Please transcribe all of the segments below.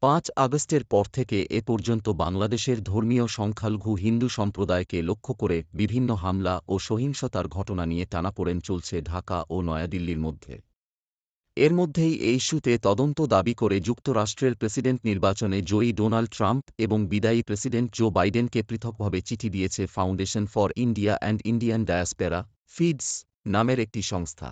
৫ আগস্টের পর থেকে এ পর্যন্ত বাংলাদেশের ধর্মীয় সংখ্যালঘু হিন্দু সম্প্রদায়কে লক্ষ্য করে বিভিন্ন হামলা ও সহিংসতার ঘটনা নিয়ে টানাপোড়েন চলছে ঢাকা ও নয়াদিল্লির মধ্যে। এর মধ্যেই এই ইস্যুতে তদন্ত দাবি করে যুক্তরাষ্ট্রের প্রেসিডেন্ট নির্বাচনে জয়ী ডোনাল্ড ট্রাম্প এবং বিদায়ী প্রেসিডেন্ট জো বাইডেনকে পৃথকভাবে চিঠি দিয়েছে Foundation for India and Indian Diaspora FIIDS নামের একটি সংস্থা।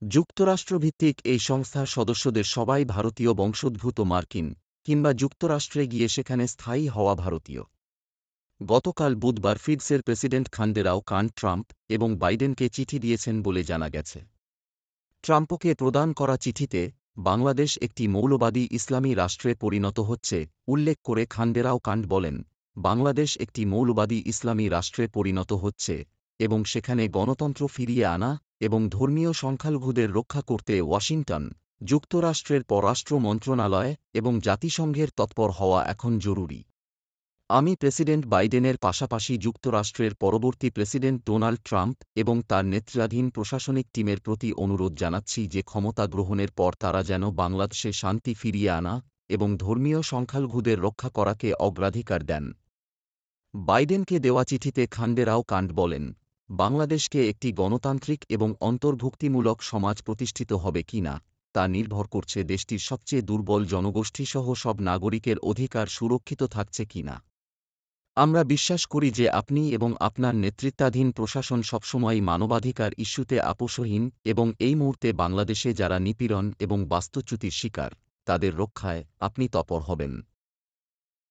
যুক্তরাষ্ট্রভিত্তিক এই সংস্থার সদস্যদের সবাই ভারতীয় বংশোদ্ভূত মার্কিন কিংবা যুক্তরাষ্ট্রে গিয়ে সেখানে স্থায়ী হওয়া ভারতীয়। গতকাল বুধবার ফিডসের প্রেসিডেন্ট খান্ডেরাও কান ট্রাম্প এবং বাইডেনকে চিঠি দিয়েছেন বলে জানা গেছে। ট্রাম্পকে প্রদান করা চিঠিতে বাংলাদেশ একটি মৌলবাদী ইসলামী রাষ্ট্রে পরিণত হচ্ছে উল্লেখ করে খান্ডেরাও কান্ড বলেন, বাংলাদেশ একটি মৌলবাদী ইসলামী রাষ্ট্রে পরিণত হচ্ছে এবং সেখানে গণতন্ত্র ফিরিয়ে আনা এবং ধর্মীয় সংখ্যালঘুদের রক্ষা করতে ওয়াশিংটন, যুক্তরাষ্ট্রের পররাষ্ট্র মন্ত্রণালয় এবং জাতিসংঘের তৎপর হওয়া এখন জরুরি। আমি প্রেসিডেন্ট বাইডেনের পাশাপাশি যুক্তরাষ্ট্রের পরবর্তী প্রেসিডেন্ট ডোনাল্ড ট্রাম্প এবং তার নেতৃত্বাধীন প্রশাসনিক টিমের প্রতি অনুরোধ জানাচ্ছি যে ক্ষমতা গ্রহণের পর তারা যেন বাংলাদেশে শান্তি ফিরিয়ে আনা এবং ধর্মীয় সংখ্যালঘুদের রক্ষা করাকে অগ্রাধিকার দেন। বাইডেনকে দেওয়া চিঠিতে খান্ডেরাও কান্ড বলেন, বাংলাদেশকে একটি গণতান্ত্রিক এবং অন্তর্ভুক্তিমূলক সমাজ প্রতিষ্ঠিত হবে কিনা তা নির্ভর করছে দেশটির সবচেয়ে দুর্বল জনগোষ্ঠীসহ সব নাগরিকের অধিকার সুরক্ষিত থাকছে কিনা। আমরা বিশ্বাস করি যে আপনি এবং আপনার নেতৃত্বাধীন প্রশাসন সবসময়ই মানবাধিকার ইস্যুতে আপোষহীন এবং এই মুহূর্তে বাংলাদেশে যারা নিপীড়ন এবং বাস্তুচ্যুতির শিকার, তাদের রক্ষায় আপনি তৎপর হবেন।